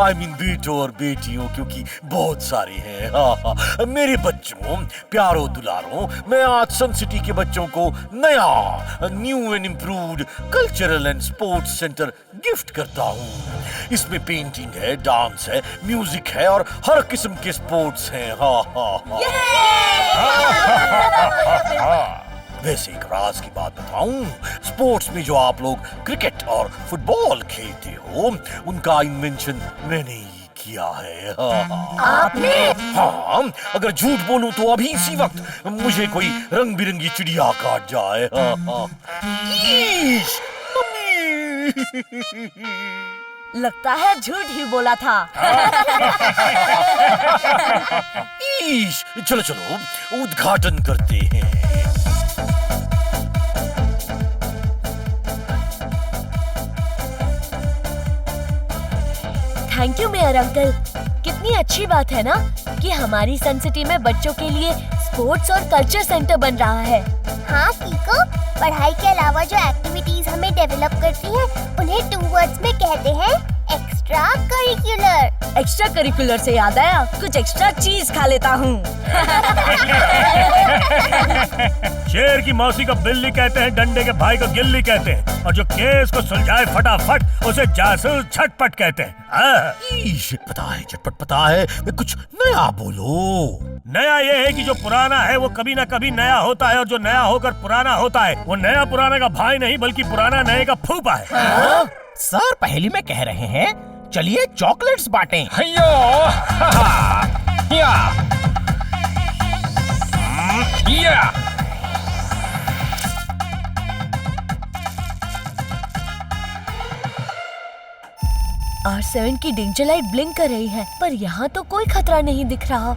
I mean बेटों और बेटियों, क्योंकि बहुत सारे हैं। हाँ, मेरे बच्चों, प्यारो दुलारों, मैं आज सन सिटी के बच्चों को नया new and improved cultural and sports centre gift करता हूँ। इसमें पेंटिंग है, डांस है, म्यूजिक है और हर किस्म के स्पोर्ट्स हैं। वैसे एक राज की बात बताऊं, स्पोर्ट्स में जो आप लोग क्रिकेट और फुटबॉल खेलते हो, उनका इन्वेंशन मैंने ही किया है। आपने? हाँ, अगर झूठ बोलूं तो अभी इसी वक्त मुझे कोई रंग बिरंगी चिड़िया काट जाए। ईश, मम्मी। लगता है झूठ ही बोला था। ईश, चलो चलो उद्घाटन करते हैं। Thank you mayor uncle. कितनी अच्छी बात है ना कि हमारी सन सिटी में बच्चों के लिए स्पोर्ट्स और कल्चर सेंटर बन रहा है। हाँ कीको, पढ़ाई के अलावा जो एक्टिविटीज हमें डेवलप करती हैं, उन्हें 2 वर्ड्स में कहते हैं एक्स्ट्रा करिकुलर। एक्स्ट्रा करिकुलर से याद आया, कुछ एक्स्ट्रा चीज खा लेता हूँ। शेर की मौसी को बिल्ली कहते हैं, डंडे के भाई को गिल्ली कहते हैं, और जो केस को सुलझाए फटाफट उसे जासूस झटपट कहते हैं। ईश, पता है झटपट पता है, कुछ नया बोलो। नया ये है कि जो पुराना है वो कभी ना कभी नया होता है, और जो नया होकर पुराना होता है वो नया पुराने का भाई नहीं बल्कि पुराना नए का फूफा है। सर पहेली में कह रहे हैं, चलिए चॉकलेट्स बांटें। R7 की डेंजर लाइट ब्लिंक कर रही है, पर यहाँ तो कोई खतरा नहीं दिख रहा।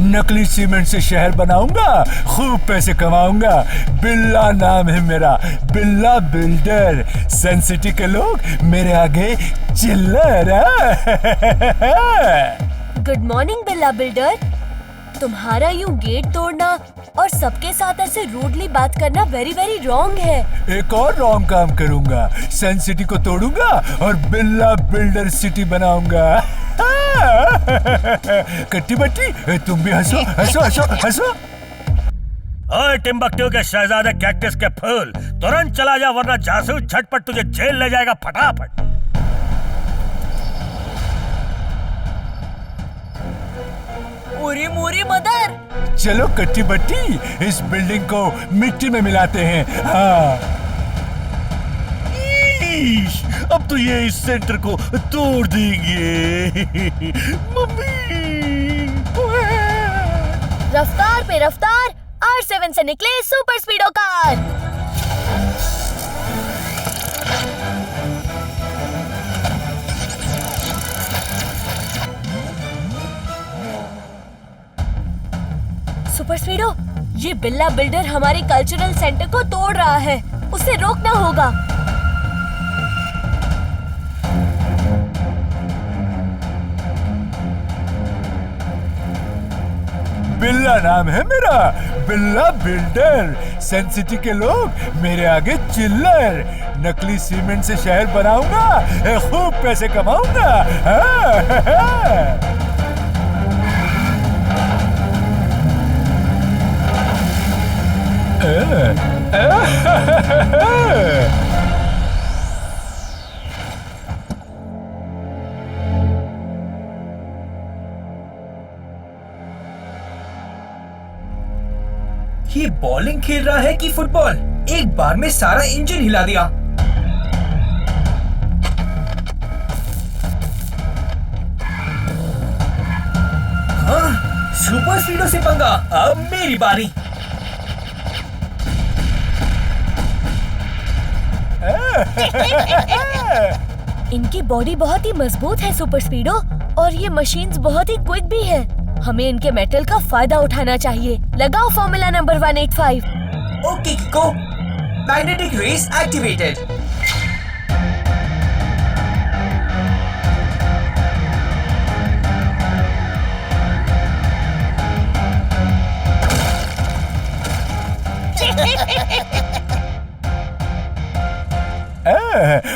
नकली सीमेंट से शहर बनाऊंगा, खूब पैसे कमाऊंगा। बिल्ला नाम है मेरा, बिल्ला बिल्डर। सन सिटी के लोग मेरे आगे चिल्लर। गुड मॉर्निंग बिल्ला बिल्डर। तुम्हारा यूं गेट तोड़ना और सबके साथ ऐसे रूडली बात करना वेरी वेरी रॉन्ग है। एक और रॉन्ग काम करूंगा, सन सिटी को तोड़ूंगा और बिल्ला बिल्डर सिटी बनाऊंगा। कट्टी बट्टी, तुम भी हंसो हंसो हंसो हंसो। ओए टिम्बकटू के शहजादे कैक्टस के फूल, तुरंत चला जा वरना जासूस झटपट तुझे जेल ले जाएगा फटाफट। उरी मुरी मदर। चलो कट्टी बट्टी, इस बिल्डिंग को मिट्टी में मिलाते हैं। हाँ। ईश, अब तो ये इस सेंटर को तोड़ देंगे। मम्मी। रफ्तार पे रफ्तार, R7 से निकले सुपर स्पीडो कार। सुपर स्पीडो, ये बिल्ला बिल्डर हमारे कल्चरल सेंटर को तोड़ रहा है, उसे रोकना होगा। बिल्ला नाम है मेरा, बिल्ला बिल्डर। सन सिटी के लोग मेरे आगे चिल्लर। नकली सीमेंट से शहर बनाऊंगा, खूब पैसे कमाऊंगा। ये बॉलिंग खेल रहा है कि फुटबॉल? एक बार में सारा इंजन हिला दिया। हाँ, सुपर स्पीडो से पंगा। अब मेरी बारी। इनकी बॉडी बहुत ही मजबूत है सुपर स्पीडो, और ये मशीन्स बहुत ही क्विक भी है। हमें इनके मेटल का फायदा उठाना चाहिए। लगाओ formula number 185। Okay Kiko, magnetic rays activated.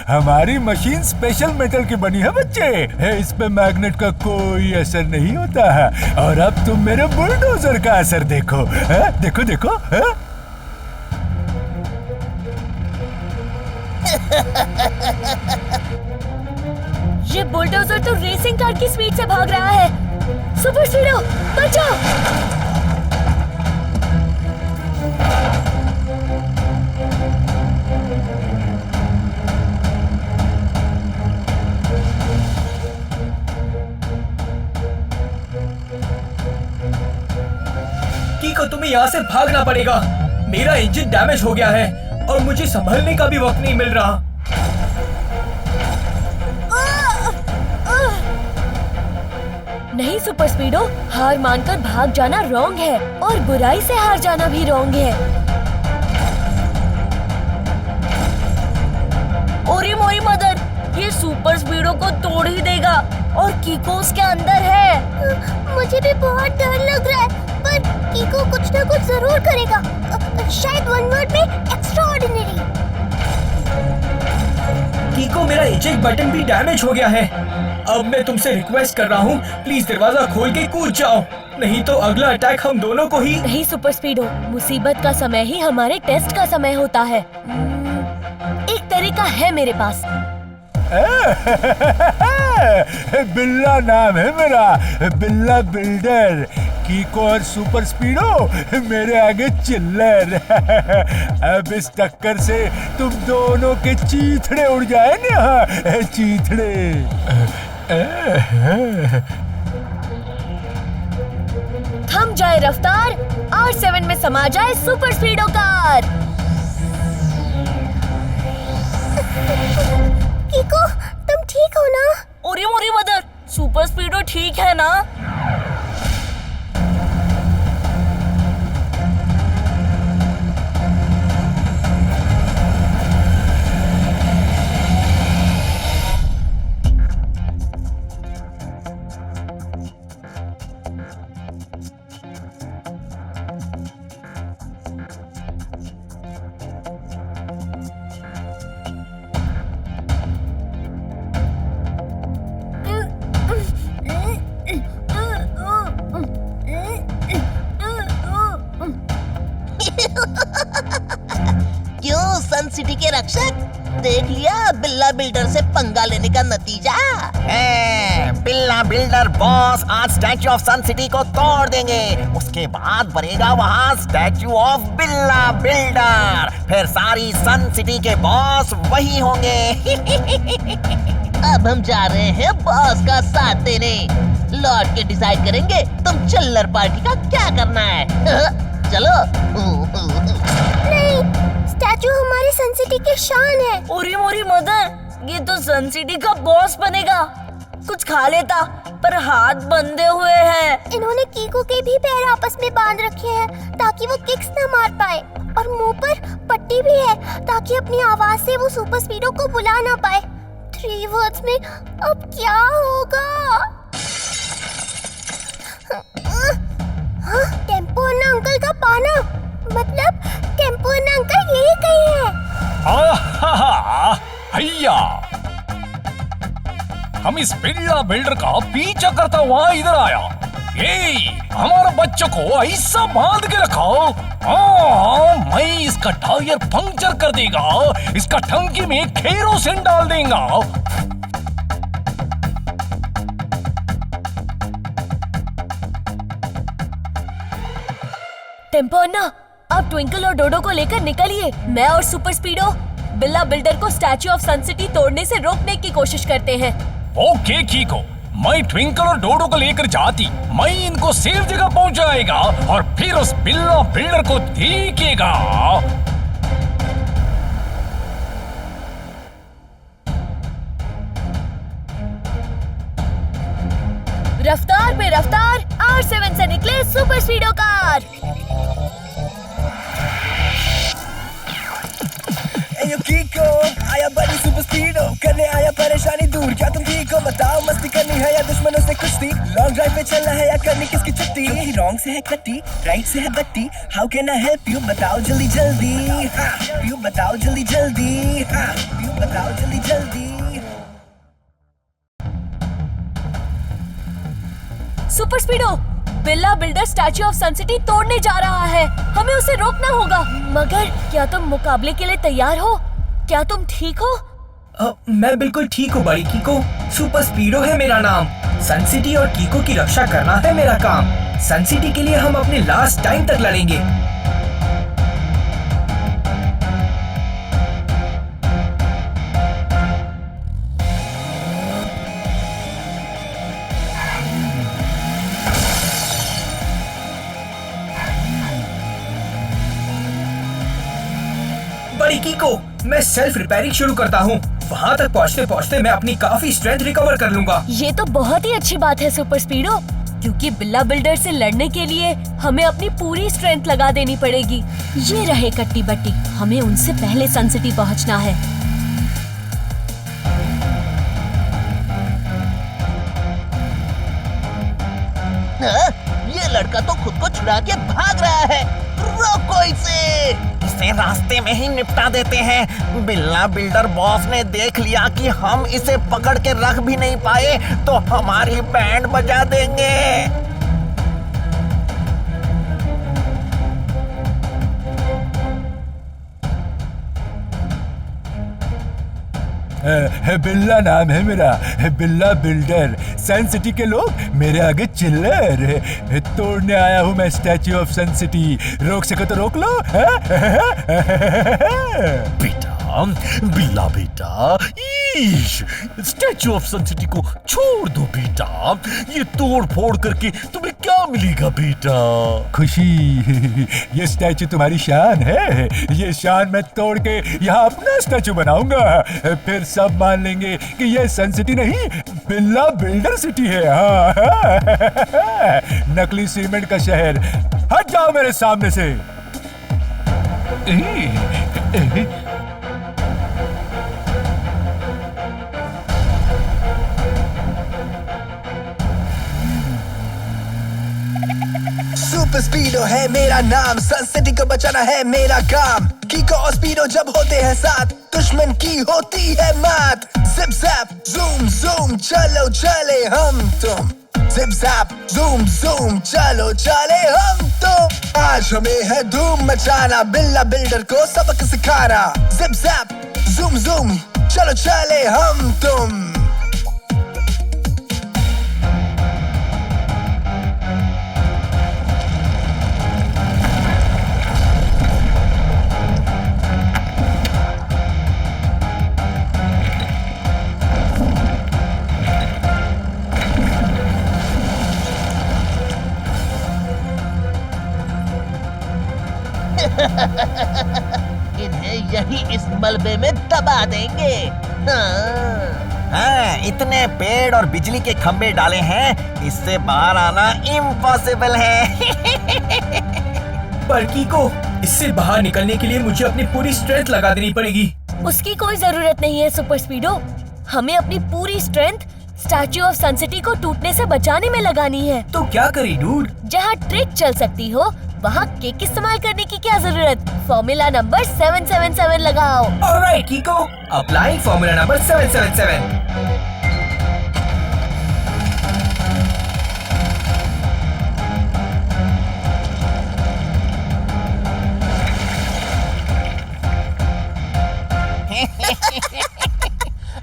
हमारी मशीन स्पेशल मेटल की बनी है बच्चे, इस पे मैग्नेट का कोई असर नहीं होता है। और अब तुम मेरे बुलडोजर का असर देखो, देखो देखो। ये बुलडोजर तो रेसिंग कार की स्पीड से भाग रहा है। सुपर स्पीडो बचाओ। कीको, तुम्हें यहाँ से भागना पड़ेगा। मेरा इंजन डैमेज हो गया है और मुझे संभलने का भी वक्त नहीं मिल रहा। नहीं सुपर स्पीडो, हार मानकर भाग जाना रॉन्ग है और बुराई से हार जाना भी रॉन्ग है। ओरी मोरी मदर, ये सुपर स्पीडो को तोड़ ही देगा और कीको उसके अंदर है। मुझे भी बहुत डर लग रहा है, पर कीको कुछ ना कुछ जरूर करेगा। शायद वन वर्ड में एक्स्ट्राऑर्डिनरी। कीको, मेरा इजेक्ट बटन भी डैमेज हो गया है। अब मैं तुमसे रिक्वेस्ट कर रहा हूँ, प्लीज दरवाजा खोल के कूद जाओ, नहीं तो अगला अटैक हम दोनों को ही। नहीं सुपर स्पीडो, मुसीबत का समय ही हमारे टेस्ट का समय होता है। एक तरीका है मेरे पास। बिल्ला नाम है मेरा, बिल्ला बिल्डर। कीको और सुपर स्पीडो मेरे आगे चिल्लर। अब इस टक्कर से तुम दोनों के चीथड़े उड़ जाए ना, चीथड़े। थम जाए रफ्तार, R7 में समा जाए सुपर स्पीडो कार। कीको, तुम ठीक हो ना? ओरी मोरी मदर, सुपर स्पीडो ठीक है ना? क्यों सन सिटी के रक्षक, देख लिया बिल्ला बिल्डर से पंगा लेने का नतीजा? बिल्ला बिल्डर बॉस आज स्टैच्यू ऑफ सन सिटी को तोड़ देंगे, उसके बाद बनेगा वहाँ स्टैच्यू ऑफ बिल्ला बिल्डर, फिर सारी सन सिटी के बॉस वही होंगे। अब हम जा रहे हैं बॉस का साथ देने, लौट के डिसाइड करेंगे तुम चिल्लर पार्टी का क्या करना है। चलो। नहीं, स्टैचू हमारी सन सिटी की शान है। ओरी मोरी मदर, ये तो सन सिटी का बॉस बनेगा। कुछ खा लेता, पर हाथ बंधे हुए हैं। इन्होंने कीको के भी पैर आपस में बांध रखे हैं ताकि वो किक्स ना मार पाए, और मुंह पर पट्टी भी है ताकि अपनी आवाज से वो सुपर स्पीडो को बुला ना पाए। 3 वर्ड्स में अब क्या होगा? टेम्पो अन्ना अंकल का पाना, मतलब टेम्पो अन्ना अंकल यही कहीं है। भैया, हम इस बिल्ला बिल्डर का पीछा करता हुआ इधर आया। ये हमारे बच्चों को ऐसा बांध के रखा, मैं इसका टायर पंक्चर कर देगा, इसका टंकी में केरोसिन डाल देगा। टेम्पो अन्ना, आप ट्विंकल और डोडो को लेकर निकलिए। मैं और सुपर स्पीडो बिल्ला बिल्डर को स्टैच्यू ऑफ सन सिटी तोड़ने से रोकने की कोशिश करते हैं। ओके कीको, मैं ट्विंकल और डोडो को लेकर जाती, मैं इनको सेफ जगह पहुंचाएगा और फिर उस बिल्ला बिल्डर को देखेगा। रफ्तार पे रफ्तार, R7 से निकले सुपर स्पीडो कार। यो कीको, आया बड़ी सुपर स्पीडो, करने आया परेशानी दूर, क्या तुम ठीक हो? बताओ मस्ती करनी है या दुश्मनों से कुश्ती? लॉन्ग ड्राइव पे चलना है या करनी किसकी छुट्टी? क्योंकि रॉन्ग से है कट्टी, राइट से है बट्टी, how can I help you? बताओ जल्दी जल्दी, यू बताओ जल्दी जल्दी, यू बताओ जल्दी जल्दी। Super Speedo, Billa builder statue of Sun City तोड़ने जा रहा है। हमें उसे रोकना होगा। मगर क्या तुम मुकाबले के लिए तैयार हो? क्या तुम ठीक हो? मैं बिल्कुल ठीक हूँ बड़ी कीको। सुपर स्पीडो है मेरा नाम। सन सिटी और कीको की रक्षा करना है मेरा काम। सन सिटी के लिए हम अपने लास्ट टाइम तक लड़ेंगे। बड़ी कीको, मैं सेल्फ रिपेयरिंग शुरू करता हूँ। वहाँ तक पहुँचते पहुँचते मैं अपनी काफी स्ट्रेंथ रिकवर कर लूंगा। ये तो बहुत ही अच्छी बात है सुपर स्पीडो, क्योंकि बिल्ला बिल्डर से लड़ने के लिए हमें अपनी पूरी स्ट्रेंथ लगा देनी पड़ेगी। ये रहे कट्टी बट्टी, हमें उनसे पहले सन सिटी पहुँचना है। ये लड़का तो खुद को छुड़ा के भाग रहा है। रोको इसे। इसे रास्ते में ही निपटा देते हैं। बिल्ला बिल्डर बॉस ने देख लिया कि हम इसे पकड़ के रख भी नहीं पाए तो हमारी बैंड बजा देंगे। बिल्ला नाम है मेरा, बिल्ला बिल्डर। सन सिटी के लोग मेरे आगे चिल्लर। तोड़ने आया हूँ मैं स्टैच्यू ऑफ सन सिटी। रोक सको तो रोक लो। बेटा, बिल्ला बेटा, स्टैच्यू ऑफ सन सिटी को छोड़ दो बेटा। ये तोड़ फोड़ करके तुम्हें क्या मिलेगा बेटा? खुशी। ये स्टैच्यू तुम्हारी शान है। ये शान मैं तोड़ के यहाँ अपना स्टैच्यू बनाऊंगा। फिर सब मान लेंगे कि ये सन सिटी नहीं, बिल्ला बिल्डर सिटी है। हाँ। नकली सीमेंट का शहर, हट जाओ मेरे सामने से। सुपर स्पीडो है मेरा नाम, सन सिटी को बचाना है मेरा काम। कीको और स्पीडो जब होते हैं साथ, दुश्मन की होती है मात। जिप जैप जूम जूम चलो चले हम तुम, जिप जैप जूम जूम चलो चले हम तुम। आज हमें है धूम मचाना, बिल्ला बिल्डर को सबक सिखाना। जिप जैप जूम जूम चलो चले हम तुम। इन्हें यही इस मलबे में दबा देंगे। हाँ, इतने पेड़ और बिजली के खंभे डाले हैं, इससे बाहर आना इम्पॉसिबल है। पर कीको, इससे बाहर निकलने के लिए मुझे अपनी पूरी स्ट्रेंथ लगा देनी पड़ेगी। उसकी कोई जरूरत नहीं है सुपर स्पीडो। हमें अपनी पूरी strength statue of Sun City को टूटने से बचाने में लगानी है। तो क्या करी डूड? जहाँ ट्रिक चल सकती हो वहाँ किक इस्तेमाल करने की क्या जरूरत? फॉर्मूला नंबर 777 लगाओ। Alright कीको, applying formula number 777।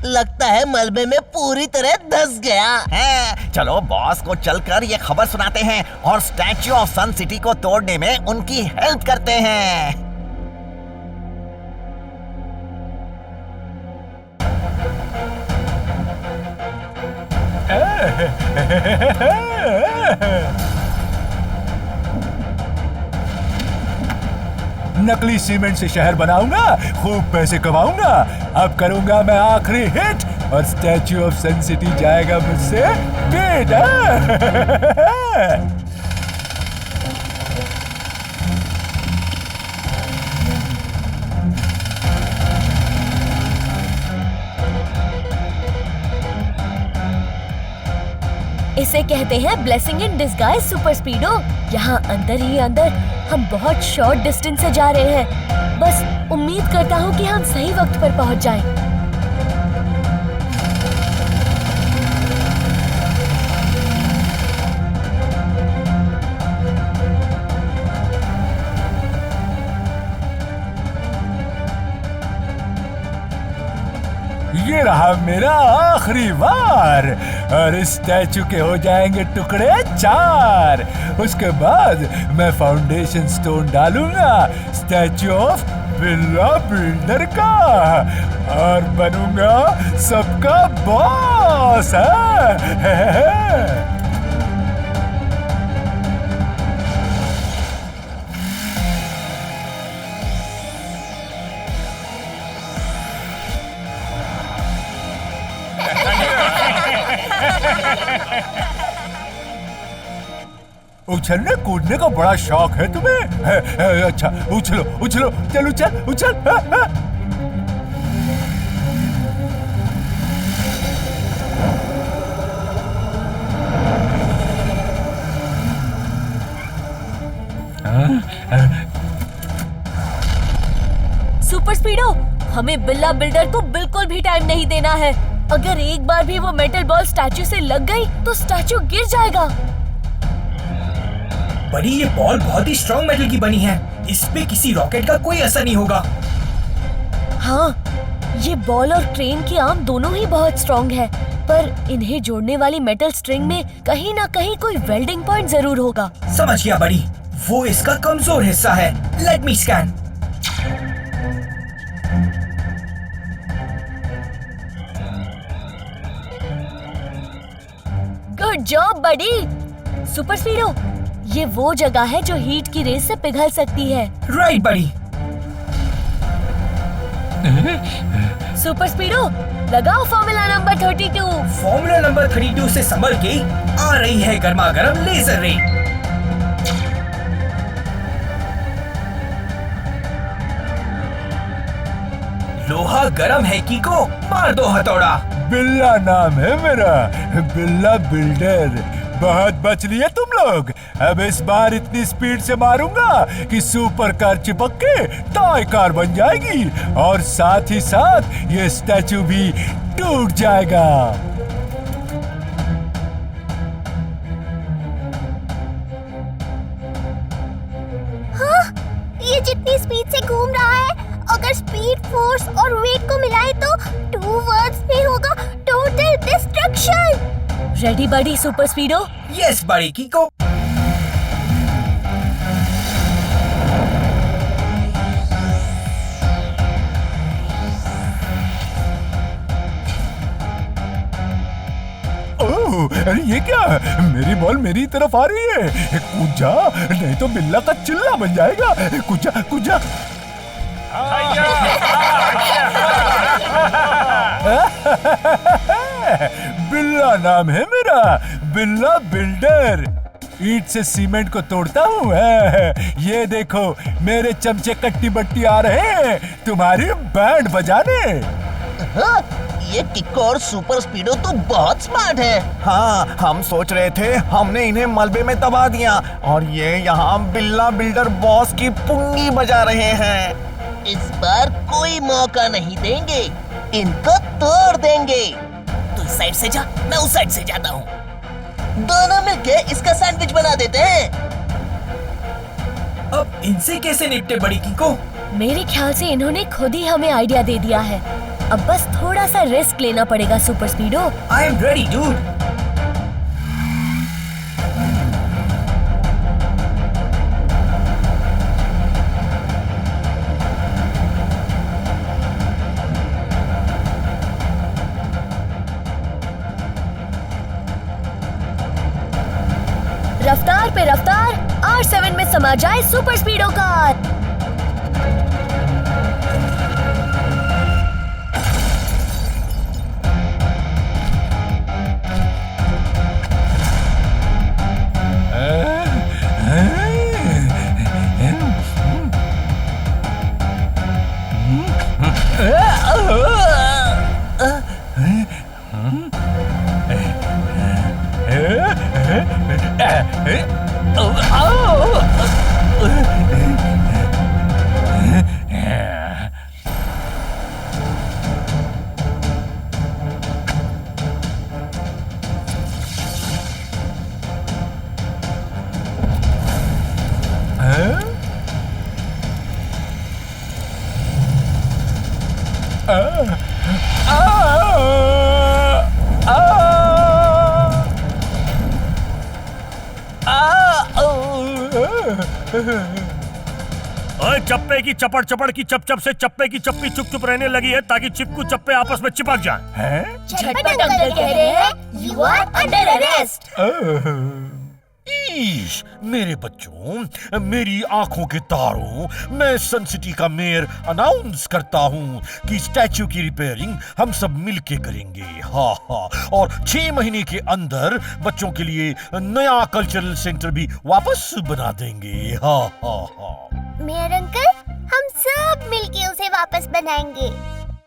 लगता है मलबे में पूरी तरह धंस गया है। चलो बॉस को चलकर ये खबर सुनाते हैं और स्टैच्यू ऑफ सन सिटी को तोड़ने में उनकी हेल्प करते हैं। नकली सीमेंट से शहर बनाऊंगा, खूब पैसे कमाऊंगा। अब करूंगा मैं आखिरी हिट और स्टैच्यू ऑफ सन सिटी जाएगा मुझसे पेट। इसे कहते हैं ब्लेसिंग इन डिस्गाइज सुपर स्पीडो। यहाँ अंदर ही अंदर हम बहुत शॉर्ट डिस्टेंस से जा रहे हैं। बस उम्मीद करता हूँ कि हम सही वक्त पर पहुँच जाएं। ये रहा मेरा आखिरी वार और इस स्टैचू के हो जाएंगे टुकड़े 4। उसके बाद मैं फाउंडेशन स्टोन डालूंगा स्टैचू ऑफ बिल्ला बिल्डर का और बनूंगा सबका बॉस। उछलने कूदने का बड़ा शौक है तुम्हें? अच्छा उछलो उछलो, चल उछल उछल। सुपर स्पीडो, हमें बिल्ला बिल्डर को बिल्कुल भी टाइम नहीं देना है। अगर एक बार भी वो मेटल बॉल स्टैचू से लग गई तो स्टैचू गिर जाएगा। बड़ी, ये बॉल बहुत ही स्ट्रॉन्ग मेटल की बनी है, इस पे किसी रॉकेट का कोई असर नहीं होगा। हाँ, ये बॉल और ट्रेन की आर्म दोनों ही बहुत स्ट्रॉन्ग है, पर इन्हें जोड़ने वाली मेटल स्ट्रिंग में कहीं ना कहीं कोई वेल्डिंग पॉइंट जरूर होगा। समझ गया बड़ी, वो इसका कमजोर हिस्सा है। Let me scan. Good job बड़ी। सुपर स्पीडो, ये वो जगह है जो हीट की रेस से पिघल सकती है। राइट बड़ी। सुपर स्पीडो, लगाओ फॉर्मूला नंबर 32। फॉर्मूला नंबर 32 से संभल के आ रही है गर्मा गर्म लेजर रे। लोहा गरम है कीको, मार दो हथौड़ा। बिल्ला नाम है मेरा, बिल्ला बिल्डर। बहुत बच लिए तुम लोग। अब इस बार इतनी स्पीड से मारूंगा कि सुपर कार चिपक के टॉय कार बन जाएगी और साथ ही साथ ये स्टैचू भी टूट जाएगा। हाँ, ये जितनी स्पीड से घूम रहा है, अगर स्पीड, फोर्स और वेट को मिलाए तो 2 वर्ड्स में होगा टोटल डिस्ट्रक्शन। रेडी बड़ी सुपर स्पीडो? यस बड़ी कीको। ओह, अरे ये क्या? मेरी बॉल मेरी तरफ आ रही है। कूद जा, नहीं तो बिल्ला का चिल्ला बन जाएगा। कूद जा कूद जा। बिल्ला नाम है मेरा, बिल्ला बिल्डर। ईंट से सीमेंट को तोड़ता हूँ। ये देखो, मेरे चमचे कट्टी बट्टी आ रहे हैं तुम्हारी बैंड बजाने। हाँ, ये किको और सुपर स्पीडो तो बहुत स्मार्ट है। हाँ, हम सोच रहे थे हमने इन्हें मलबे में दबा दिया और ये यहाँ बिल्ला बिल्डर बॉस की पुंगी बजा रहे हैं। इस बार कोई मौका नहीं देंगे, इनको तोड़ देंगे। तू इस साइड से जा, मैं उस साइड से जाता हूँ। दोनों मिलके इसका सैंडविच बना देते हैं। अब इनसे कैसे निपटे बड़ी कीको? मेरे ख्याल से इन्होंने खुद ही हमें आइडिया दे दिया है। अब बस थोड़ा सा रिस्क लेना पड़ेगा super Speedo. I am ready dude. रफ्तार पे रफ्तार, R7 में समा जाए सुपर स्पीडो कार। ओए, चप्पे की चपड़ चपड़ की चप चप से चप्पे की चप्पी चुप चुप रहने लगी है ताकि चिपकू चप्पे आपस में चिपक जाएं। झटपट अंकल कह रहे हैं यू आर अंडर अरेस्ट। ईश, मेरे बच्चों, मेरी आंखों के तारों, मैं सन सिटी का मेयर अनाउंस करता हूँ कि स्टैच्यू की रिपेयरिंग हम सब मिलके करेंगे। हाँ हाँ, और 6 महीने के अंदर बच्चों के लिए नया कल्चरल सेंटर भी वापस बना देंगे। हाँ हाँ हाँ। मेयर अंकल, हम सब मिलके उसे वापस बनाएंगे।